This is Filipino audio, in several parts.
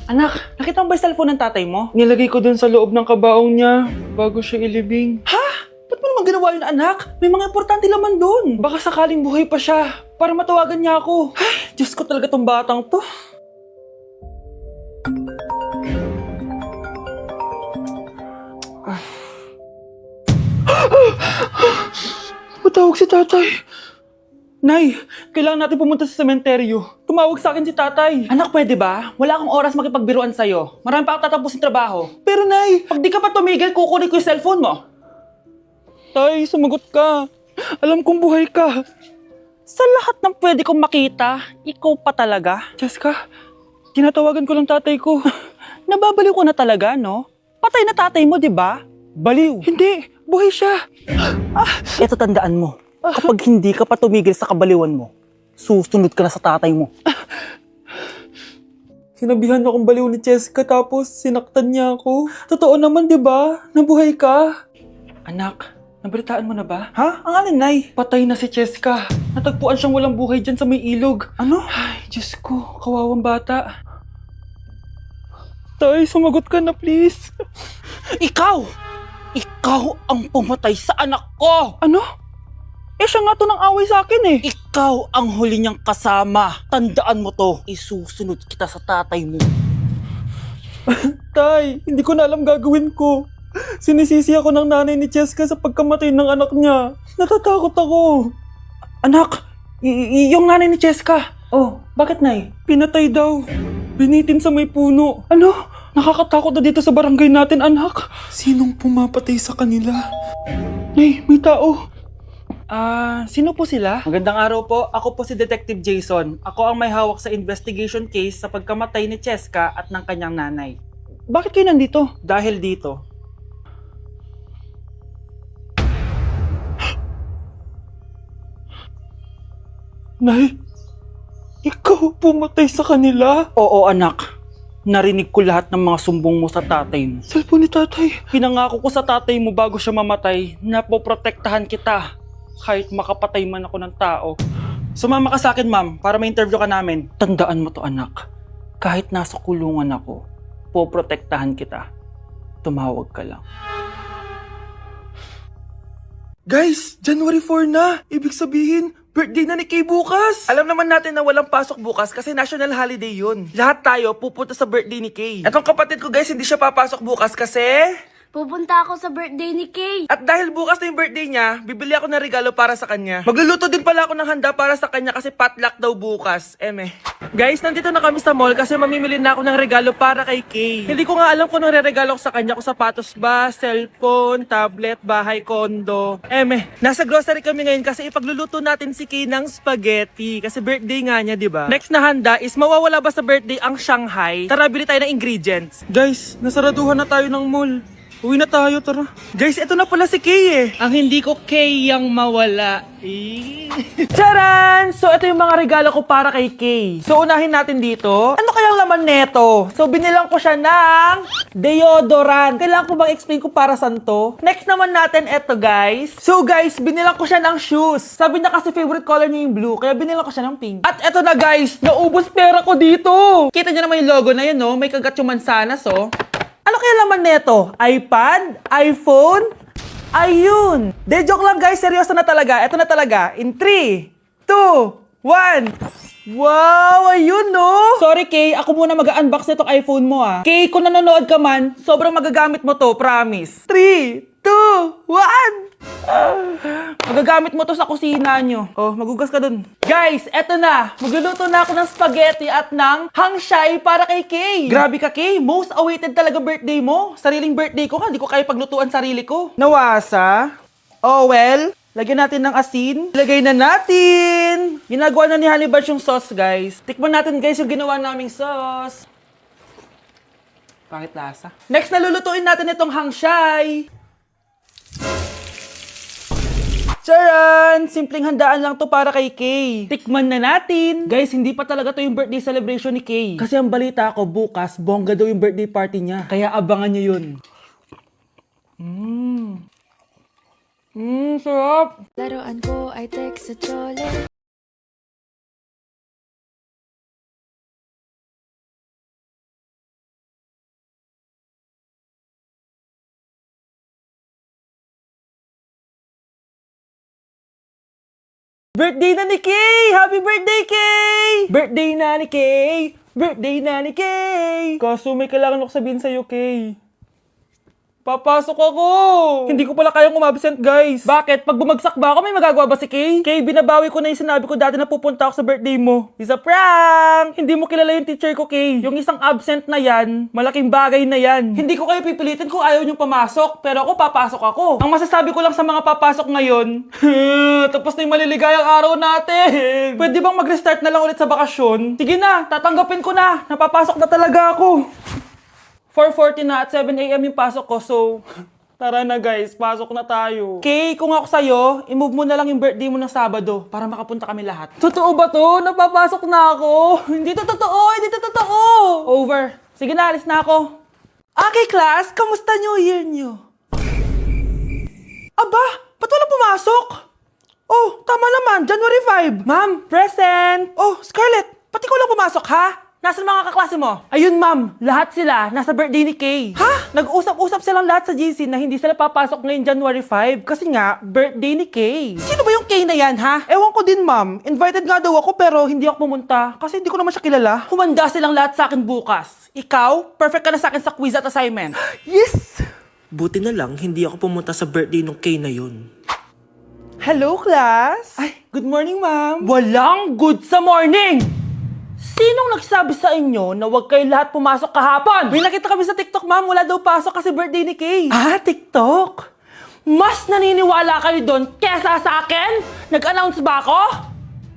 Anak, nakita mo ba yung cellphone ng tatay mo? Nilagay ko dun sa loob ng kabaong niya bago siya ilibing. Ha? Ba't mo naman ginawa yun, anak? May mga importante laman dun. Baka sakaling buhay pa siya para matawagan niya ako. Ay, Diyos ko talaga tong batang to. Matawag si tatay. Nay, kailangan natin pumunta sa sementeryo. Tumawag sa akin si tatay. Anak, pwede ba? Wala akong oras makipagbiruan sa'yo. Marami pa akong tatapusin trabaho. Pero nay, pag di ka pa tumigil, kukunin ko yung cellphone mo. Tay, sumagot ka. Alam kong buhay ka. Sa lahat ng pwede kong makita, ikaw pa talaga. Jessica, tinatawagan ko lang tatay ko. Nababaliw ko na talaga, no? Patay na tatay mo, di ba? Baliw. Hindi, buhay siya. Ito tandaan mo. Kapag hindi ka pa tumigil sa kabaliwan mo, susunod ka na sa tatay mo. Sinabihan akong baliw ni Jessica tapos sinaktan niya ako. Totoo naman, di ba? Nabuhay ka. Anak, nabalitaan mo na ba? Ha? Ang alin, Nay? Patay na si Jessica. Natagpuan siyang walang buhay dyan sa may ilog. Ano? Ay, Diyos ko, kawawang bata. Tay, sumagot ka na please. Ikaw! Ikaw ang pumatay sa anak ko! Ano? Eh siya nga to ng away sa akin eh. Ikaw ang huli niyang kasama. Tandaan mo to. Isusunod kita sa tatay mo. Tay, hindi ko na alam gagawin ko. Sinisisi ako ng nanay ni Jessica sa pagkamatay ng anak niya. Natatakot ako. Anak, yung nanay ni Jessica. Oh, bakit nay? Pinatay daw. Binitin sa may puno. Ano? Nakakatakot na dito sa barangay natin, anak. Sinong pumapatay sa kanila? Nay, may tao. Sino po sila? Magandang araw po. Ako po si Detective Jason. Ako ang may hawak sa investigation case sa pagkamatay ni Jessica at ng kanyang nanay. Bakit kayo nandito? Dahil dito. Nay, ikaw pumatay sa kanila? Oo anak. Narinig ko lahat ng mga sumbong mo sa tatay mo. Cellphone ni tatay. Pinangako ko sa tatay mo bago siya mamatay na poprotektahan kita. Kahit makapatay man ako ng tao. Sumama ka sa akin, ma'am, para ma-interview ka namin. Tandaan mo to, anak. Kahit nasa kulungan ako, poprotektahan kita. Tumawag ka lang. Guys, January 4 na. Ibig sabihin, birthday na ni Kay bukas. Alam naman natin na walang pasok bukas kasi national holiday yun. Lahat tayo pupunta sa birthday ni Kay. Etong kapatid ko guys, hindi siya papasok bukas kasi... Pupunta ako sa birthday ni Kay. At dahil bukas na yung birthday niya, bibili ako ng regalo para sa kanya. Magluluto din pala ako ng handa para sa kanya kasi potluck daw bukas. Guys, nandito na kami sa mall kasi mamimili na ako ng regalo para kay Kay. Hindi ko nga alam kung anong re-regalo ko sa kanya. Kung sapatos ba, cellphone, tablet, bahay, kondo. Nasa grocery kami ngayon kasi ipagluluto natin si Kay ng spaghetti. Kasi birthday nga niya, di ba? Next na handa is mawawala ba sa birthday ang Shanghai? Tara, bili tayo ng ingredients. Guys, nasaraduhan na tayo ng mall. Uwi na tayo, tara. Guys, ito na pala si Kay eh. Ang hindi ko kayang mawala. Charan! So, ito yung mga regalo ko para kay Kay. So, unahin natin dito. Ano kayang laman neto? So, binilang ko siya ng deodorant. Kailangan ko bang explain ko para saan to? Next naman natin ito, guys. So, guys, binilang ko siya ng shoes. Sabi niya kasi favorite color niya yung blue, kaya binilang ko siya ng pink. At ito na, guys, naubos pera ko dito. Kita niyo naman yung logo na yun, no? May kagat yung mansanas, oh. Ano kaya laman neto? iPad? iPhone? Ayun! De, joke lang guys, seryoso na talaga. Ito na talaga. In 3, 2, 1. Wow! Ayun no! Sorry Kay, ako muna mag-unbox nitong iPhone mo ah. Kay, kung nanonood ka man, sobrang magagamit mo to, promise. 3, 2, 1! Magagamit mo to sa kusina nyo. Oh, magugas ka dun. Guys, eto na. Magluluto na ako ng spaghetti at ng hangshai para kay Kay. Grabe ka, Kay. Most awaited talaga birthday mo. Sariling birthday ko ka. Hindi ko kaya paglutuan sarili ko. Nawasa? Oh, well. Lagyan natin ng asin. Ilagay na natin. Ginagawa na ni Honey Bunch yung sauce, guys. Tikman natin, guys, yung ginawa naming sauce. Pangit lasa. Next, nalulutuin natin itong hangshai. Charan! Simpleng handaan lang to para kay Kay. Tikman na natin. Guys, hindi pa talaga to yung birthday celebration ni Kay. Kasi ang balita ko, bukas, bongga daw yung birthday party niya. Kaya abangan nyo yun. Sarap! Laruan ko ay tek sa tsole. Birthday na ni Kay! Happy birthday, Kay! Birthday na ni Kay! Birthday na ni Kay! Kaso may kailangan ako sabihin sa'yo, Kay. Papasok ako! Hindi ko pala kayang umabsent, guys. Bakit? Pag bumagsak ba ako, may magagawa ba si Kay? Kay, binabawi ko na yung sinabi ko dati na pupunta ako sa birthday mo. It's a prank! Hindi mo kilala yung teacher ko, Kay. Yung isang absent na yan, malaking bagay na yan. Hindi ko kayo pipilitin kung ayaw niyong pumasok, pero ako papasok ako. Ang masasabi ko lang sa mga papasok ngayon, tapos na yung maliligayang araw natin. Pwede bang mag-restart na lang ulit sa bakasyon? Sige na, tatanggapin ko na. Napapasok na talaga ako. 4:40 na at 7 a.m. yung pasok ko, so tara na guys, pasok na tayo. Kay, kung ako sa'yo, i-move mo na lang yung birthday mo ng Sabado para makapunta kami lahat. Totoo ba to? Napapasok na ako. Hindi to totoo, hindi to totoo. Over. Sige na, alis na ako. Okay class, kamusta New Year nyo? Aba, ba't wala pumasok? Oh, tama naman, January 5. Ma'am, present. Oh, Scarlett, ba't ikaw lang pumasok ha? Nasaan mga kaklase mo? Ayun ma'am, lahat sila nasa birthday ni Kay. Ha? Nag-usap-usap silang lahat sa GC na hindi sila papasok ngayong January 5 kasi nga, birthday ni Kay. Sino ba yung Kay na yan ha? Ewan ko din ma'am, invited nga daw ako pero hindi ako pumunta kasi hindi ko naman siya kilala. Humanda silang lahat sa akin bukas. Ikaw, perfect ka na sa akin sa quiz at assignment. Yes! Buti na lang, hindi ako pumunta sa birthday nung Kay na yun. Hello class! Ay, good morning ma'am. Walang good sa morning! Sinong nagsabi sa inyo na huwag kayo lahat pumasok kahapon? May nakita kami sa TikTok, ma'am. Wala daw pasok kasi birthday ni Kay. Ah, TikTok? Mas naniniwala kayo doon kesa sa akin? Nag-announce ba ako?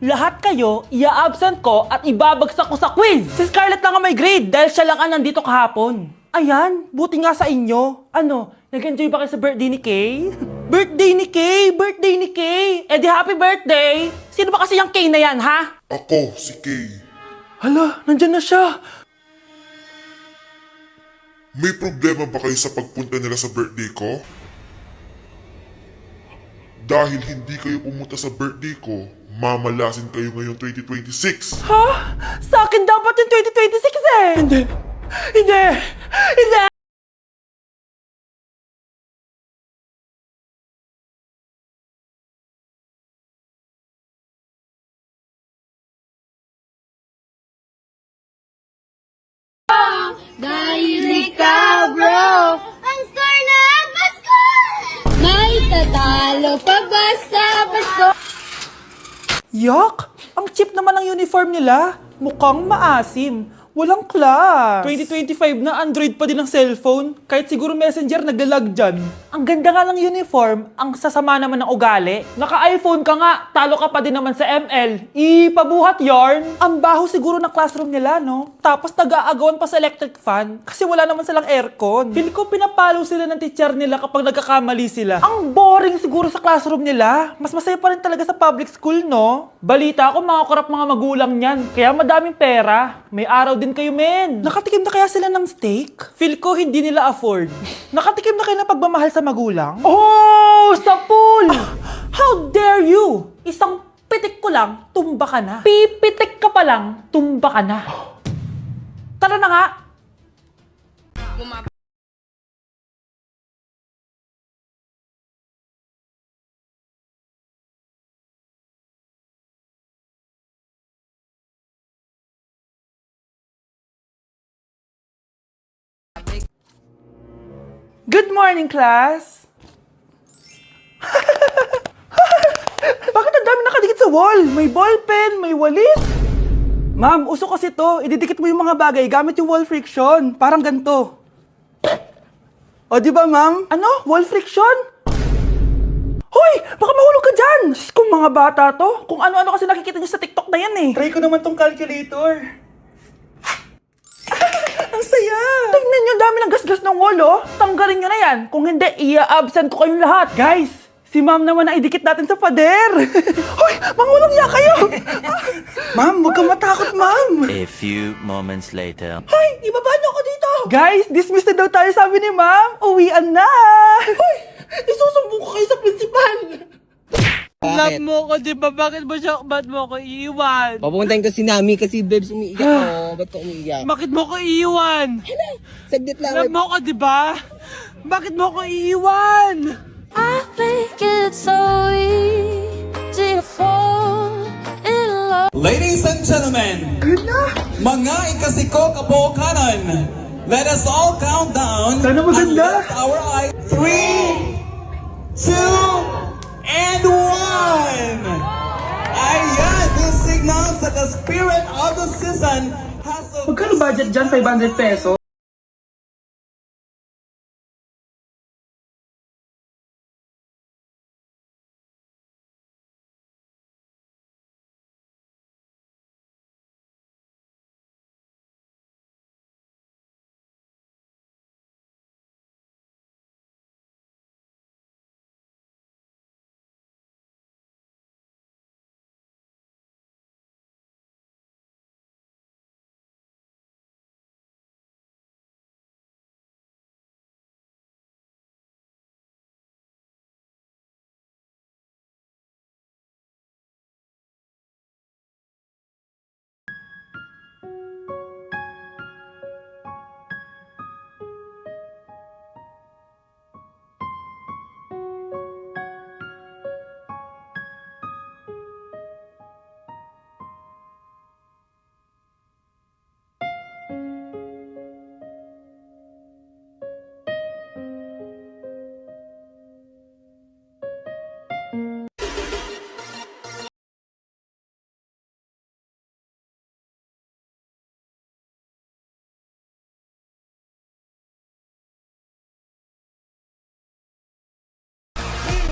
Lahat kayo, ia-absent ko at ibabagsak ko sa quiz. Si Scarlett lang ang may grade dahil siya lang ang nandito kahapon. Ayan, buti nga sa inyo. Ano, nag-enjoy ba kayo sa birthday ni Kay? Birthday ni Kay! Birthday ni Kay! Eh di happy birthday! Sino ba kasi yung Kay na yan, ha? Ako, si Kay. Hala, nandyan na siya. May problema ba kayo sa pagpunta nila sa birthday ko? Dahil hindi kayo pumunta sa birthday ko, mamalasin kayo ngayong 2026. Ha? Sa akin dapat yung 2026 eh! Hindi! Hindi! Hindi! Dahil ikaw, bro, ang star na Pasko! May tatalo pa ba sa Pasko? Yuck! Ang cheap naman ng uniform nila. Mukhang maasim. Walang class. 2025 na Android pa din ang cellphone. Kahit siguro Messenger naglalag dyan. Ang ganda nga ng uniform, ang sasama naman ng ugali. Naka-iPhone ka nga, talo ka pa din naman sa ML. Ipabuhat yarn. Ang baho siguro ng classroom nila, no? Tapos nag-aagawan pa sa electric fan kasi wala naman silang aircon. Feel ko pinapalo sila ng teacher nila kapag nagkakamali sila. Ang boring siguro sa classroom nila. Mas masaya pa rin talaga sa public school, no? Balita ko, mga korap mga magulang niyan. Kaya madaming pera. May araw din kayo, men. Nakatikim na kaya sila ng steak? Feel ko hindi nila afford. Nakatikim na kayo ng pagmamahal sa magulang? Oh, sa pool! How dare you? Isang pitik ko lang, tumba ka na. Pipitik ka pa lang, tumba ka na. Tara na nga. Good morning, class! Bakit ang dami nakadikit sa wall? May ballpen, may walis. Ma'am, uso kasi to. Ididikit mo yung mga bagay gamit yung wall friction. Parang ganito. O, di ba, ma'am? Ano? Wall friction? Hoy! Baka mahulog ka dyan! Sus, kung mga bata to. Kung ano-ano kasi nakikita niyo sa TikTok na yan eh. Try ko naman tong calculator. Ang saya! Tingnan nyo, dami ng gasgas ng wall, oh. Tanggalin nyo na yan. Kung hindi, ia-absent ko kayong lahat. Guys, si ma'am naman na idikit natin sa pader. Hoy, mangulong niya kayo! Ma'am, huwag kang matakot, ma'am. A few moments later. Hoy, ibaba niyo ako dito. Guys, dismiss na daw tayo, sabi ni ma'am. Uwian na. Hoy, isusumbong ko kayo sa principal. Love mo ko, di ba? Bakit mo ko iiwan? Papuntahin ko si Nami kasi babes umiiyak ko. Ba't ko umiiyak? Bakit mo ko iiwan? Saglit lang. Love mo ko, di ba? Bakit mo ko iiwan? I think it's so easy to fall Ladies and gentlemen, mga ikasiko kabukanan, let us all count down Sana maganda. and lift our eyes. 3, 2, and 1! Ayan, this signals that the spirit of the season has a... Magkano budget dyan? 500 peso?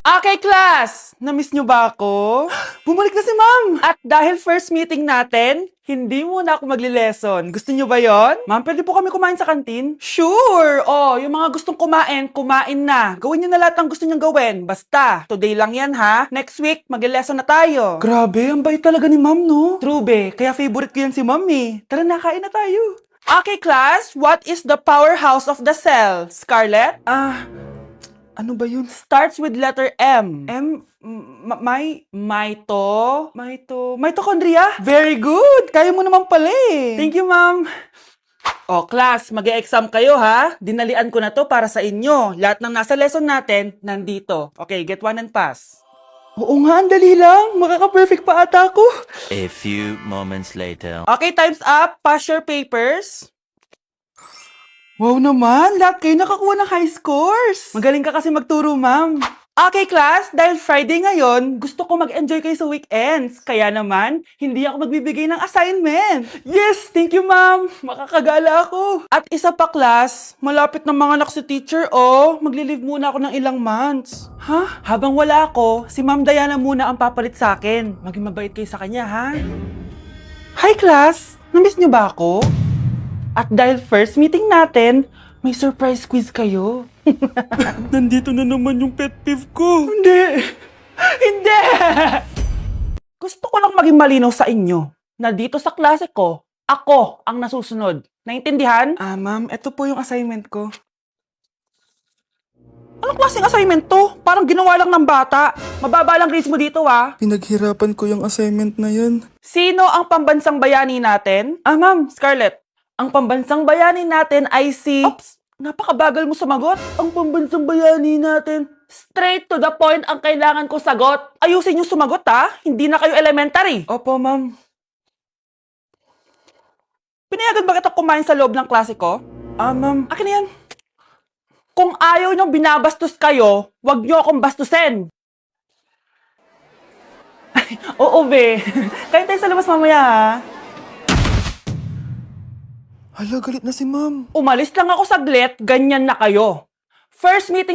Okay, class! Namiss nyo ba ako? Bumalik na si ma'am! At dahil first meeting natin, hindi muna ako magli-lesson. Gusto nyo ba yon? Ma'am, pwede po kami kumain sa kantin? Sure! Oh, yung mga gustong kumain, kumain na. Gawin nyo na lahat ng gusto nyong gawin. Basta, today lang yan ha. Next week, magli-lesson na tayo. Grabe, ang bait talaga ni ma'am, no? True, be. Kaya favorite ko yan si ma'am eh. Tara na, kain na tayo. Okay, class. What is the powerhouse of the cell? Scarlett? Ano ba yun? Starts with letter M. Mitochondria? Very good! Kaya mo naman pala eh. Thank you, ma'am. O, class, mag-e-exam kayo ha. Dinalian ko na to para sa inyo. Lahat ng nasa lesson natin, nandito. Okay, get one and pass. Oo nga, ang dali lang. Makaka-perfect pa ata ako. A few moments later. Okay, time's up. Pass your papers. Wow naman, lahat kayo nakakuha ng high scores. Magaling ka kasi magturo, ma'am. Okay, class, dahil Friday ngayon, gusto ko mag-enjoy kayo sa weekends. Kaya naman, hindi ako magbibigay ng assignment. Yes, thank you, ma'am. Makakagala ako. At isa pa, class, malapit na mga anak si teacher, oh. Magli-leave muna ako ng ilang months. Ha? Habang wala ako, si Ma'am Diana muna ang papalit sa akin. Maging mabait kayo sa kanya, ha? Hi, class. Namiss niyo ba ako? At dahil first meeting natin, may surprise quiz kayo. Nandito na naman yung pet peeve ko. Hindi! Hindi! Gusto ko lang maging malinaw sa inyo na dito sa klase ko, ako ang nasusunod. Naintindihan? Ma'am, ito po yung assignment ko. Anong klaseng assignment to? Parang ginawa lang ng bata. Mababa lang grades mo dito, ah. Pinaghirapan ko yung assignment na yun. Sino ang pambansang bayani natin? Ma'am, Scarlett. Ang pambansang bayani natin ay si... Oops! Napakabagal mo sumagot. Ang pambansang bayani natin. Straight to the point ang kailangan ko sagot. Ayusin yung sumagot, ha? Hindi na kayo elementary. Opo, ma'am. Pinayagan ba kita kumain sa loob ng klase ko? Ma'am. Akin na yan. Kung ayaw niyong binabastos kayo, wag niyo akong bastusin. Oo, be. Kain tayo sa labas mamaya, ha? Hala, galit na si ma'am. Umalis lang ako saglit, ganyan na kayo. First meeting